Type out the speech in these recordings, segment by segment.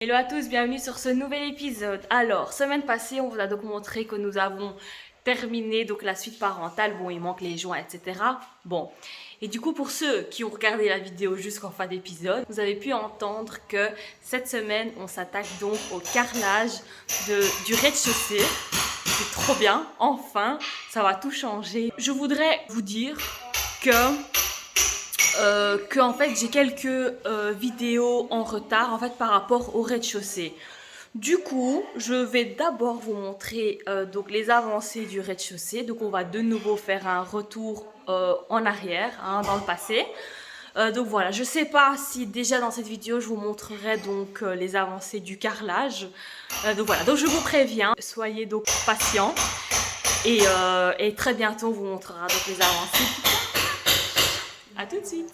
Hello à tous, bienvenue sur ce nouvel épisode. Alors, semaine passée, on vous a donc montré que nous avons terminé donc la suite parentale. Bon, il manque les joints, etc. Bon, et du coup, pour ceux qui ont regardé la vidéo jusqu'en fin d'épisode, vous avez pu entendre que cette semaine, on s'attaque donc au carrelage du rez-de-chaussée. C'est trop bien, enfin, ça va tout changer. Je voudrais vous dire que en fait j'ai quelques vidéos en retard en fait par rapport au rez-de-chaussée. Du coup, je vais d'abord vous montrer donc les avancées du rez-de-chaussée. Donc on va de nouveau faire un retour en arrière, hein, dans le passé. Donc voilà, je sais pas si déjà dans cette vidéo je vous montrerai donc les avancées du carrelage. Donc voilà, donc je vous préviens, soyez donc patients et très bientôt on vous montrera donc les avancées. À tout de suite.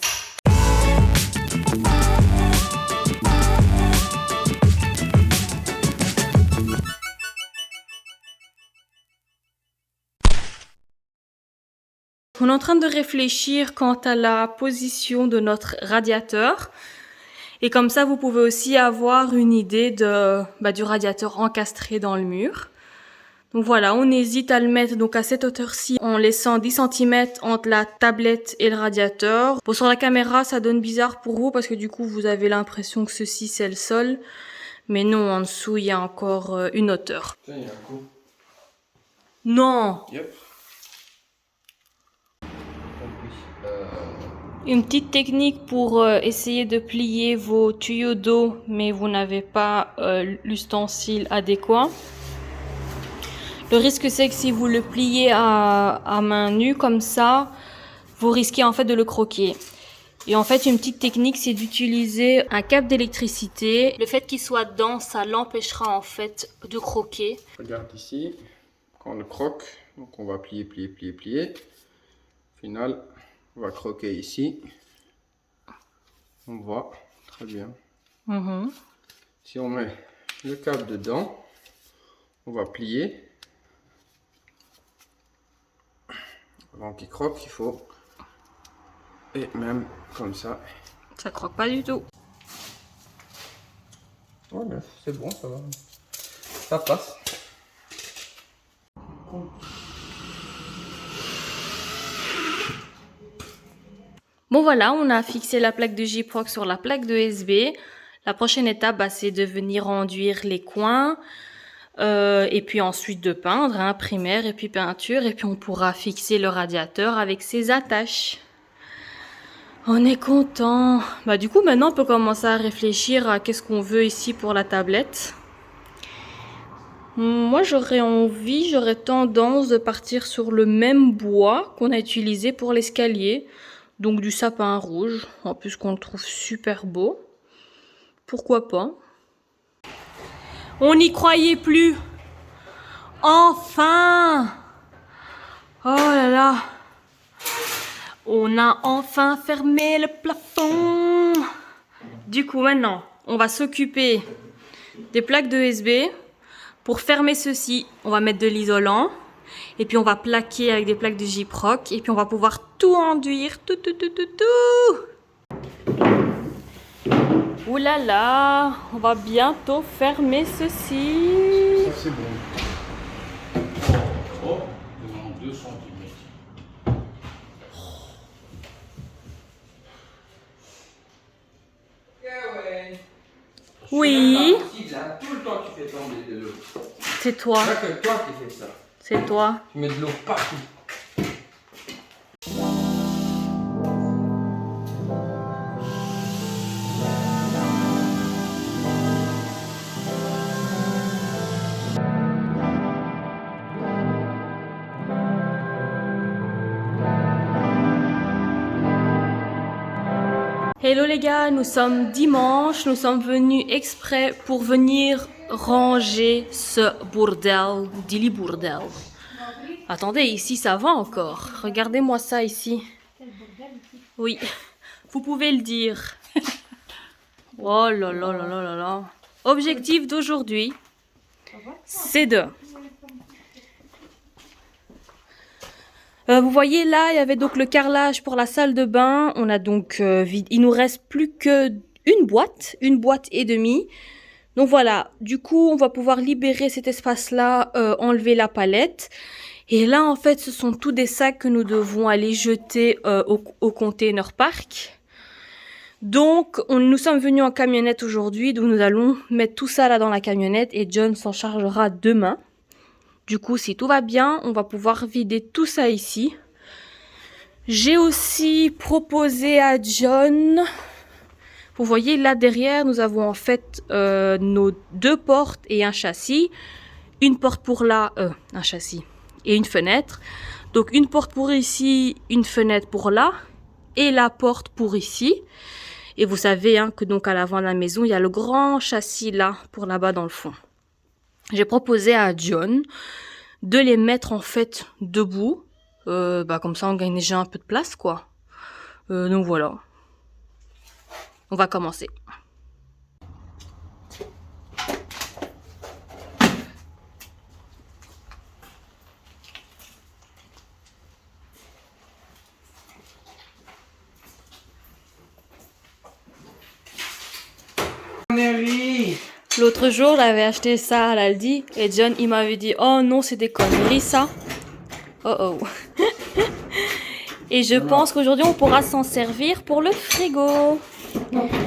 On est en train de réfléchir quant à la position de notre radiateur. Et comme ça, vous pouvez aussi avoir une idée du radiateur encastré dans le mur. Donc voilà, on hésite à le mettre donc à cette hauteur-ci en laissant 10 cm entre la tablette et le radiateur. Bon, sur la caméra, ça donne bizarre pour vous parce que du coup, vous avez l'impression que ceci, c'est le sol. Mais non, en dessous, il y a encore une hauteur. Tiens, il y a un coup. Non! Yep. Une petite technique pour essayer de plier vos tuyaux d'eau, mais vous n'avez pas l'ustensile adéquat. Le risque, c'est que si vous le pliez à main nue comme ça, vous risquez en fait de le croquer. Et en fait, une petite technique, c'est d'utiliser un câble d'électricité. Le fait qu'il soit dedans, ça l'empêchera en fait de croquer. Regarde ici, quand on le croque, donc on va plier, plier, plier, plier. Au final, on va croquer ici. On voit très bien. Si on met le câble dedans, on va plier. Avant qu'il croque, il faut. Et même comme ça. Ça croque pas du tout. Voilà, c'est bon, ça va. Ça passe. Bon voilà, on a fixé la plaque de Gyproc sur la plaque de SB. La prochaine étape, c'est de venir enduire les coins. Et puis ensuite de peindre, hein, primaire et puis peinture. Et puis on pourra fixer le radiateur avec ses attaches. On est content. Bah du coup maintenant on peut commencer à réfléchir à qu'est-ce qu'on veut ici pour la tablette. Moi j'aurais tendance de partir sur le même bois qu'on a utilisé pour l'escalier. Donc du sapin rouge, en plus qu'on le trouve super beau. Pourquoi pas? On n'y croyait plus. Enfin! Oh là là! On a enfin fermé le plafond. Du coup, maintenant, on va s'occuper des plaques de SB. Pour fermer ceci, on va mettre de l'isolant. Et puis, on va plaquer avec des plaques de Gyproc. Et puis, on va pouvoir tout enduire. Tout. Ouh là là, on va bientôt fermer ceci. Ça, c'est bon. Oh, devant 2 cm. Oui, Tout le temps, tu fais tomber de l'eau. c'est toi. C'est pas que toi qui fais ça. C'est toi. Tu mets de l'eau partout. Hello les gars, nous sommes dimanche, nous sommes venus exprès pour venir ranger ce bordel, Dilly bordel. Attendez, ici ça va encore. Regardez-moi ça ici. Oui, vous pouvez le dire. Oh là là là là là là. Objectif d'aujourd'hui, c'est de... vous voyez là, il y avait donc le carrelage pour la salle de bain. On a donc vide. Il nous reste plus que une boîte et demie. Donc voilà, du coup, on va pouvoir libérer cet espace-là, enlever la palette. Et là, en fait, ce sont tous des sacs que nous devons aller jeter au container park. Donc, nous sommes venus en camionnette aujourd'hui, donc nous allons mettre tout ça là dans la camionnette et John s'en chargera demain. Du coup, si tout va bien, on va pouvoir vider tout ça ici. J'ai aussi proposé à John... Vous voyez, là derrière, nous avons en fait nos 2 portes et un châssis. Une porte pour là, un châssis et une fenêtre. Donc une porte pour ici, une fenêtre pour là et la porte pour ici. Et vous savez hein, que donc à l'avant de la maison, il y a le grand châssis là pour là-bas dans le fond. J'ai proposé à John de les mettre en fait debout. Comme ça, on gagne déjà un peu de place quoi. Donc voilà. On va commencer. L'autre jour, j'avais acheté ça à l'Aldi et John, il m'avait dit « Oh non, c'est des conneries ça !» Oh oh. Et je pense qu'aujourd'hui, on pourra s'en servir pour le frigo.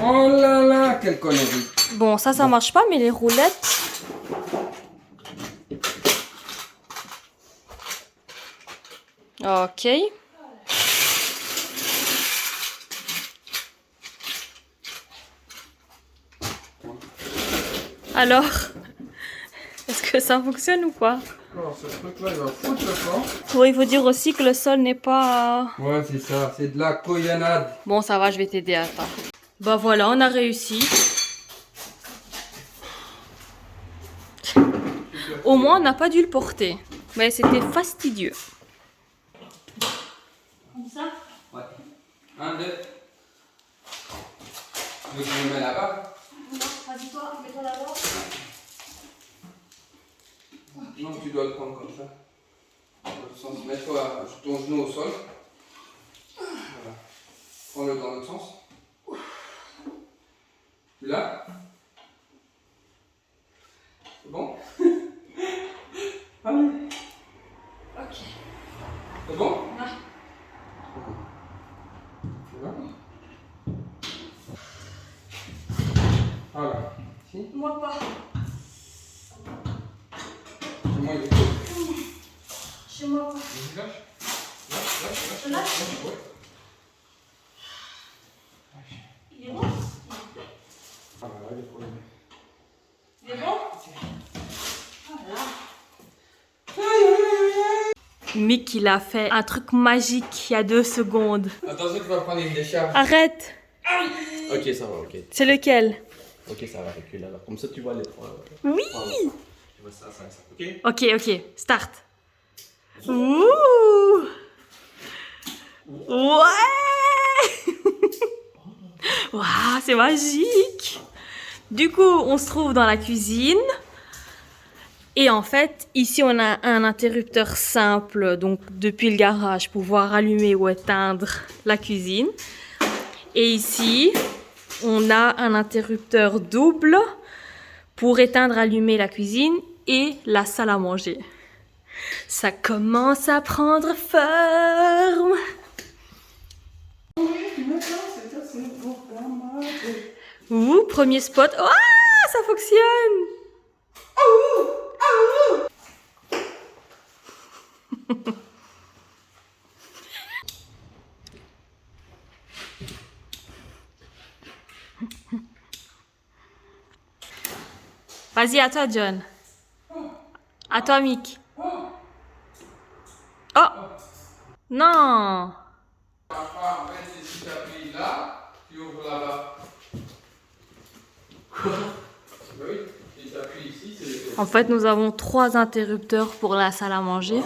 Oh là là, quelle connerie. Bon, ça marche pas, mais les roulettes... Ok. Alors, est-ce que ça fonctionne ou pas? Alors, ce truc-là, il va foutre le camp. Oui, il faut dire aussi que le sol n'est pas... Ouais, c'est ça, c'est de la coyanade. Bon, ça va, je vais t'aider, attends. Bah voilà, on a réussi. Au moins, on n'a pas dû le porter. Mais c'était fastidieux. Comme ça? Ouais. 1, 2. Tu veux que je le mette là-bas? Non, vas-y toi, mets-toi d'abord. Non, tu dois le prendre comme ça. Dans le sens, mets-toi ton genou au sol. Voilà. Prends-le dans l'autre sens. Tu l'as? C'est bon? Allez. Ok. C'est bon? Ouais. C'est bon? Voilà. Si? Moi pas. Chez moi, il est cool. Chez moi pas. Vas-y, lâche. Lâche. Je lâche? Ouais. Il est bon? Ah bah là, il est pour le mettre. Il est bon? Mick, il a fait un truc magique il y a 2 secondes. Attention, tu vas prendre une décharge. Arrête! Ok, ça va, ok. C'est lequel? Ok, ça va, recule alors. Comme ça, tu vois les trois. Oui! Tu vois ça, ok? Ok, ok, start. Ouh! Ouais! Waouh, c'est magique! Du coup, on se trouve dans la cuisine. Et en fait, ici, on a un interrupteur simple, donc depuis le garage, pour pouvoir allumer ou éteindre la cuisine. Et ici, on a un interrupteur double pour éteindre, allumer la cuisine et la salle à manger. Ça commence à prendre forme. Ouh, premier spot. Oh, ça fonctionne. Vas-y, à toi, John. À toi, Mick. Oh! Non! En fait, si tu appuies là, tu ouvres là-bas. Oui, si tu appuies ici, c'est le... En fait, nous avons 3 interrupteurs pour la salle à manger.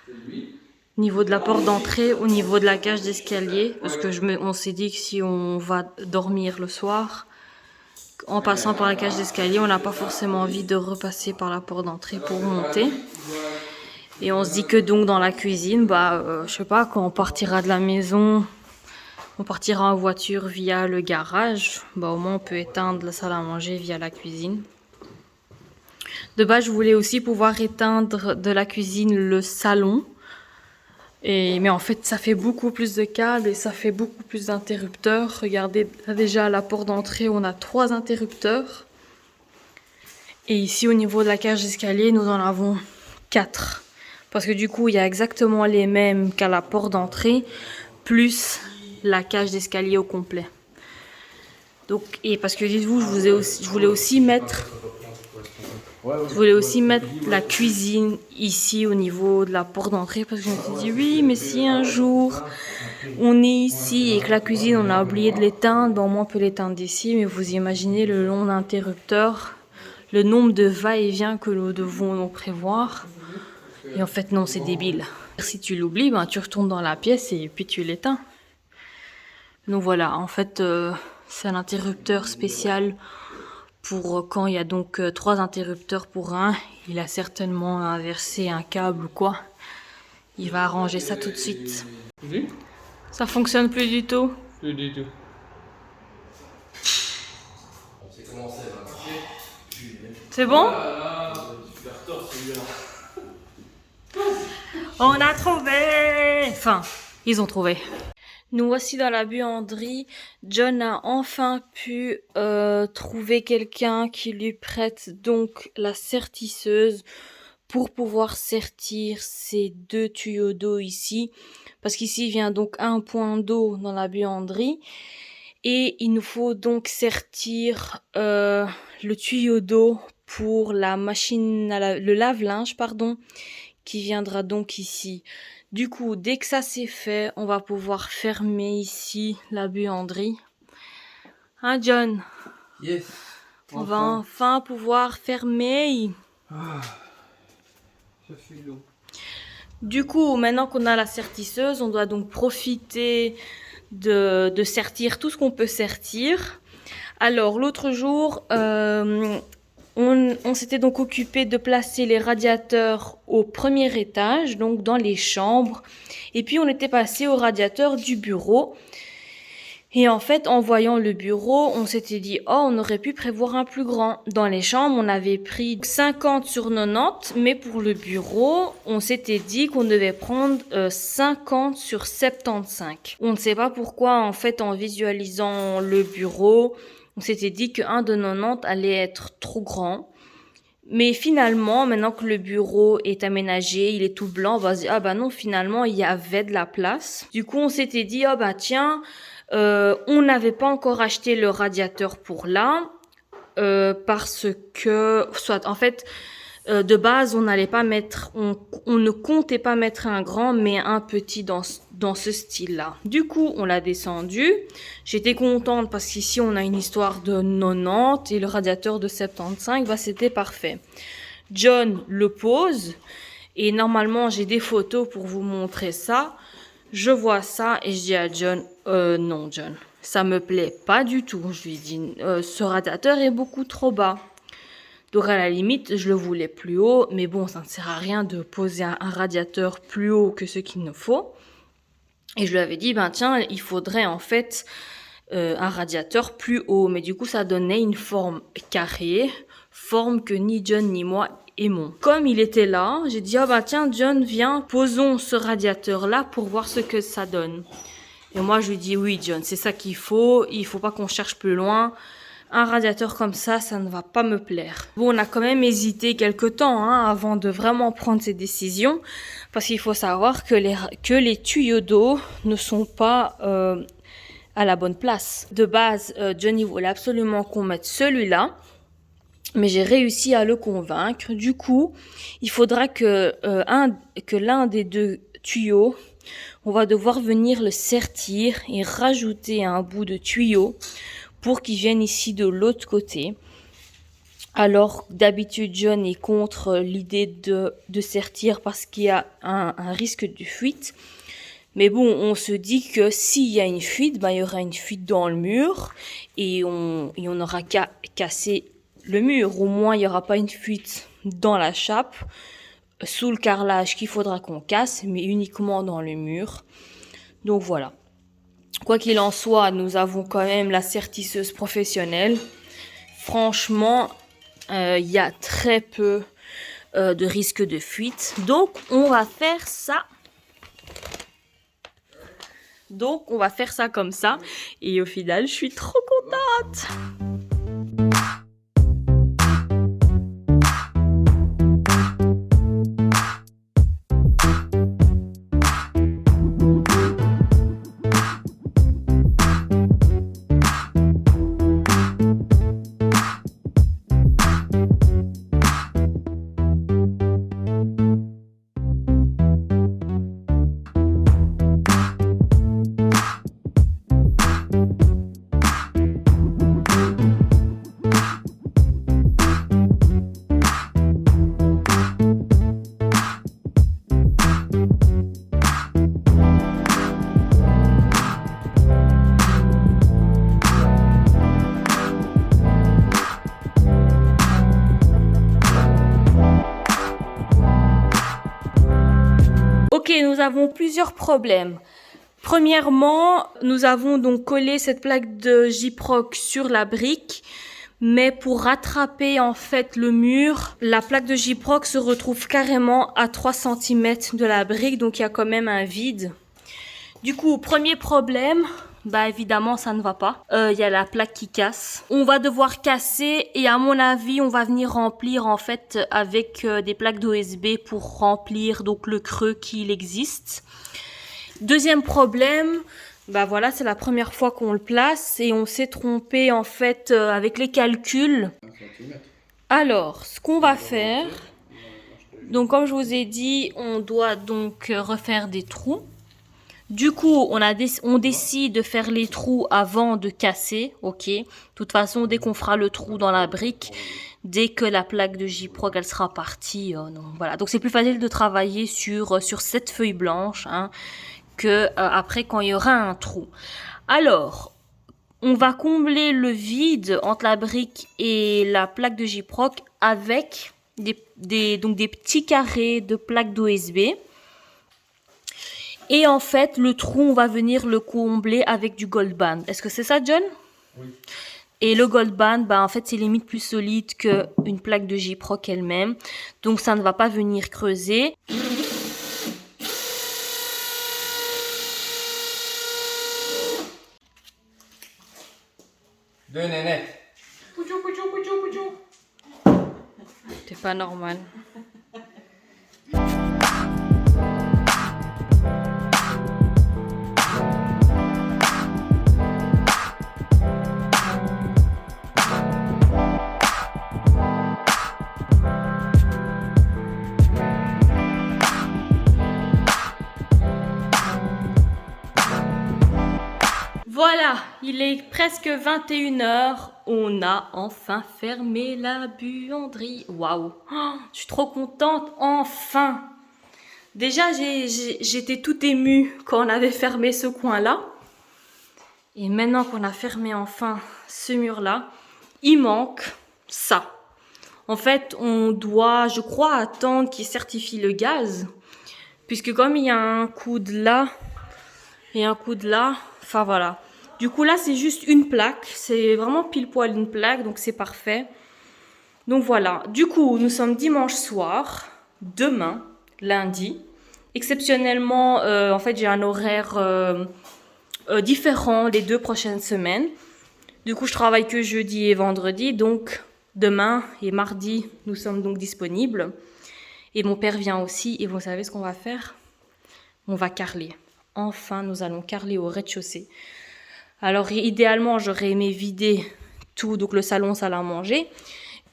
C'est lui. Au niveau de la porte d'entrée, au niveau de la cage d'escalier. Parce que on s'est dit que si on va dormir le soir, en passant par la cage d'escalier, on n'a pas forcément envie de repasser par la porte d'entrée pour monter. Et on se dit que donc dans la cuisine, je sais pas, quand on partira de la maison, on partira en voiture via le garage, au moins on peut éteindre la salle à manger via la cuisine. De base, je voulais aussi pouvoir éteindre de la cuisine le salon. Mais en fait, ça fait beaucoup plus de câbles et ça fait beaucoup plus d'interrupteurs. Regardez, là, déjà à la porte d'entrée, on a 3 interrupteurs. Et ici, au niveau de la cage d'escalier, nous en avons 4. Parce que du coup, il y a exactement les mêmes qu'à la porte d'entrée, plus la cage d'escalier au complet. Donc, et parce que dites-vous, je voulais aussi mettre la cuisine ici au niveau de la porte d'entrée parce que je me suis dit oui, mais si un jour on est ici et que la cuisine on a oublié de l'éteindre, ben, au moins on peut l'éteindre d'ici. Mais vous imaginez le long d'interrupteurs, le nombre de va-et-vient que nous devons donc prévoir. Et en fait non, c'est débile. Si tu l'oublies, ben, tu retournes dans la pièce et puis tu l'éteins. Donc voilà, en fait c'est un interrupteur spécial pour quand il y a donc 3 interrupteurs pour un. Il a certainement inversé un câble ou quoi. Il va arranger ça tout de suite. Oui. Ça fonctionne plus du tout. Plus du tout. C'est bon? On a trouvé! Enfin, ils ont trouvé. Nous voici dans la buanderie. John a enfin pu trouver quelqu'un qui lui prête donc la sertisseuse pour pouvoir sertir ces 2 tuyaux d'eau ici. Parce qu'ici vient donc un point d'eau dans la buanderie. Et il nous faut donc sertir le tuyau d'eau pour la machine le lave-linge, pardon, qui viendra donc ici. Du coup, dès que ça c'est fait, on va pouvoir fermer ici la buanderie. Hein, John? Yes. On va enfin pouvoir fermer. Ça fait long. Du coup, maintenant qu'on a la sertisseuse, on doit donc profiter de sertir tout ce qu'on peut sertir. Alors, l'autre jour, on s'était donc occupé de placer les radiateurs au premier étage, donc dans les chambres. Et puis, on était passé au radiateur du bureau. Et en fait, en voyant le bureau, on s'était dit « Oh, on aurait pu prévoir un plus grand ». Dans les chambres, on avait pris 50 sur 90, mais pour le bureau, on s'était dit qu'on devait prendre 50 sur 75. On ne sait pas pourquoi, en fait, en visualisant le bureau, on s'était dit qu'un de 90 allait être trop grand. Mais finalement, maintenant que le bureau est aménagé, il est tout blanc, on va se dire « Ah bah non, finalement, il y avait de la place ». Du coup, on s'était dit « Ah bah tiens ». On n'avait pas encore acheté le radiateur pour là, parce que, soit en fait, de base, on n'allait pas mettre, on ne comptait pas mettre un grand, mais un petit dans ce style-là. Du coup, on l'a descendu. J'étais contente parce qu'ici, on a une histoire de 90 et le radiateur de 75, bah, c'était parfait. John le pose et normalement, j'ai des photos pour vous montrer ça. Je vois ça et je dis à John, non John, ça me plaît pas du tout. Je lui dis, ce radiateur est beaucoup trop bas. Donc à la limite, je le voulais plus haut, mais bon, ça ne sert à rien de poser un radiateur plus haut que ce qu'il nous faut. Et je lui avais dit, ben tiens, il faudrait en fait un radiateur plus haut. Mais du coup, ça donnait une forme carrée, forme que ni John ni moi aimons. Comme il était là, j'ai dit, ah bah tiens John, viens, posons ce radiateur-là pour voir ce que ça donne. Et moi, je lui dis, oui John, c'est ça qu'il faut pas qu'on cherche plus loin. Un radiateur comme ça ne va pas me plaire. Bon, on a quand même hésité quelque temps avant de vraiment prendre ces décisions, parce qu'il faut savoir que les tuyaux d'eau ne sont pas à la bonne place. De base, Johnny voulait absolument qu'on mette celui-là, mais j'ai réussi à le convaincre. Du coup, il faudra que l'un des 2 tuyaux, on va devoir venir le sertir et rajouter un bout de tuyau pour qu'il vienne ici de l'autre côté. Alors, d'habitude, John est contre l'idée de sertir parce qu'il y a un risque de fuite. Mais bon, on se dit que s'il y a une fuite, ben, il y aura une fuite dans le mur et on aura qu'à casser le mur. Au moins, il n'y aura pas une fuite dans la chape, sous le carrelage qu'il faudra qu'on casse, mais uniquement dans le mur. Donc voilà. Quoi qu'il en soit, nous avons quand même la sertisseuse professionnelle. Franchement, il y a très peu de risque de fuite. Donc, on va faire ça. Donc, on va faire ça comme ça. Et au final, je suis trop contente. Ok, nous avons plusieurs problèmes. Premièrement, nous avons donc collé cette plaque de Gyproc sur la brique, mais pour rattraper en fait le mur, la plaque de Gyproc se retrouve carrément à 3 cm de la brique, donc il y a quand même un vide. Du coup, premier problème, bah évidemment ça ne va pas. Il y a la plaque qui casse. On va devoir casser et à mon avis, on va venir remplir en fait avec des plaques d'OSB pour remplir donc le creux qu'il existe. Deuxième problème, bah voilà, c'est la première fois qu'on le place et on s'est trompé en fait avec les calculs. Alors, ce qu'on va faire, donc comme je vous ai dit, on doit donc refaire des trous. Du coup, on décide de faire les trous avant de casser, ok. De toute façon, dès qu'on fera le trou dans la brique, dès que la plaque de Gyproc elle sera partie, non, voilà. Donc c'est plus facile de travailler sur cette feuille blanche, hein, que après quand il y aura un trou. Alors, on va combler le vide entre la brique et la plaque de Gyproc avec donc des petits carrés de plaques d'OSB. Et en fait, le trou, on va venir le combler avec du gold band. Est-ce que c'est ça, John? Oui. Et le gold band, bah, en fait, c'est limite plus solide qu'une plaque de Gyproc elle-même. Donc, ça ne va pas venir creuser. Deux nénettes. C'est pas normal. Voilà, il est presque 21 h. On a enfin fermé la buanderie. Waouh, oh, je suis trop contente, enfin. Déjà, j'étais tout émue quand on avait fermé ce coin-là. Et maintenant qu'on a fermé enfin ce mur-là, il manque ça. En fait, on doit, je crois, attendre qu'il certifie le gaz. Puisque comme il y a un coude là et un coude là, enfin voilà. Du coup là, c'est juste une plaque. C'est vraiment pile poil une plaque, donc c'est parfait. Donc voilà. Du coup, nous sommes dimanche soir. Demain, lundi. Exceptionnellement, en fait, j'ai un horaire différent les 2 prochaines semaines. Du coup, je travaille que jeudi et vendredi. Donc, demain et mardi, nous sommes donc disponibles. Et mon père vient aussi. Et vous savez ce qu'on va faire? On va carreler. Enfin, nous allons carreler au rez-de-chaussée. Alors, idéalement, j'aurais aimé vider tout, donc le salon, salle à manger,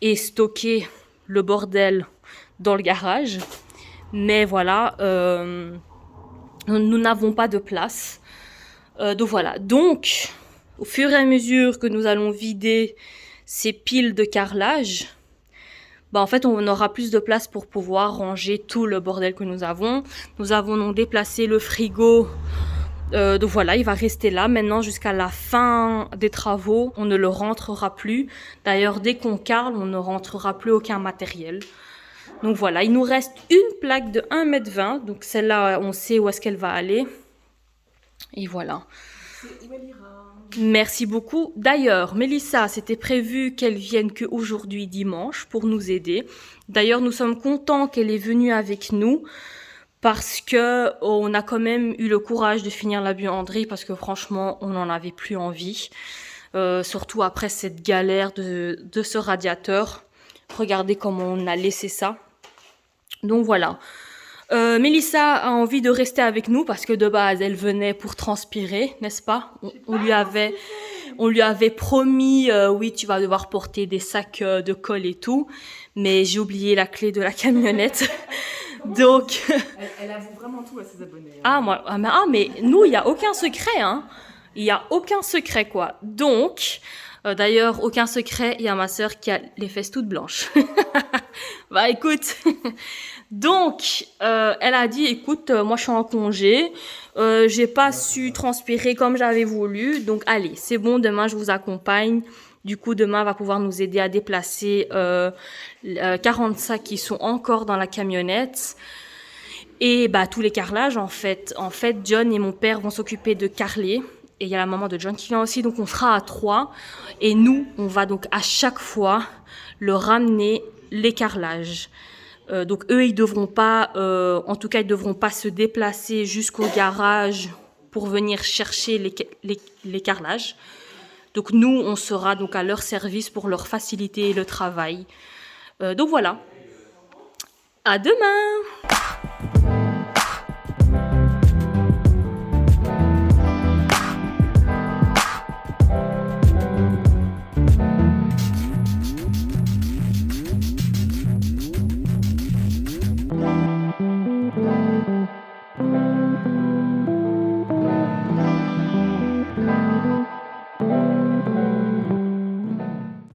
et stocker le bordel dans le garage. Mais voilà, nous n'avons pas de place. Donc voilà. Donc, au fur et à mesure que nous allons vider ces piles de carrelage, bah en fait, on aura plus de place pour pouvoir ranger tout le bordel que nous avons. Nous avons donc déplacé le frigo. Donc voilà, il va rester là maintenant jusqu'à la fin des travaux. On ne le rentrera plus. D'ailleurs, dès qu'on carle, on ne rentrera plus aucun matériel. Donc voilà, il nous reste une plaque de 1,20 m. Donc celle-là, on sait où est-ce qu'elle va aller. Et voilà. Où elle ira. Merci beaucoup. D'ailleurs, Mélissa, c'était prévu qu'elle vienne qu'aujourd'hui dimanche pour nous aider. D'ailleurs, nous sommes contents qu'elle est venue avec nous parce que on a quand même eu le courage de finir la buanderie parce que franchement, on n'en avait plus envie. Surtout après cette galère de ce radiateur. Regardez comment on a laissé ça. Donc voilà. Mélissa a envie de rester avec nous parce que de base elle venait pour transpirer, n'est-ce pas? On lui avait promis, oui, tu vas devoir porter des sacs de colle et tout, mais j'ai oublié la clé de la camionnette. Donc Elle avoue vraiment tout à ses abonnés. Hein. mais nous il y a aucun secret, hein. Il y a aucun secret quoi. Donc d'ailleurs aucun secret, il y a ma sœur qui a les fesses toutes blanches. Bah écoute. Donc, elle a dit, écoute, moi je suis en congé, j'ai pas su transpirer comme j'avais voulu, donc allez, c'est bon, demain je vous accompagne. Du coup, demain, elle va pouvoir nous aider à déplacer 40 sacs qui sont encore dans la camionnette. Et bah tous les carrelages, en fait. En fait, John et mon père vont s'occuper de carreler. Et il y a la maman de John qui vient aussi, donc on sera à 3. Et nous, on va donc à chaque fois leur ramener les carrelages. Donc eux, ils devront pas, en tout cas, ils devront pas se déplacer jusqu'au garage pour venir chercher les carrelages. Donc nous, on sera donc à leur service pour leur faciliter le travail. Donc voilà. À demain!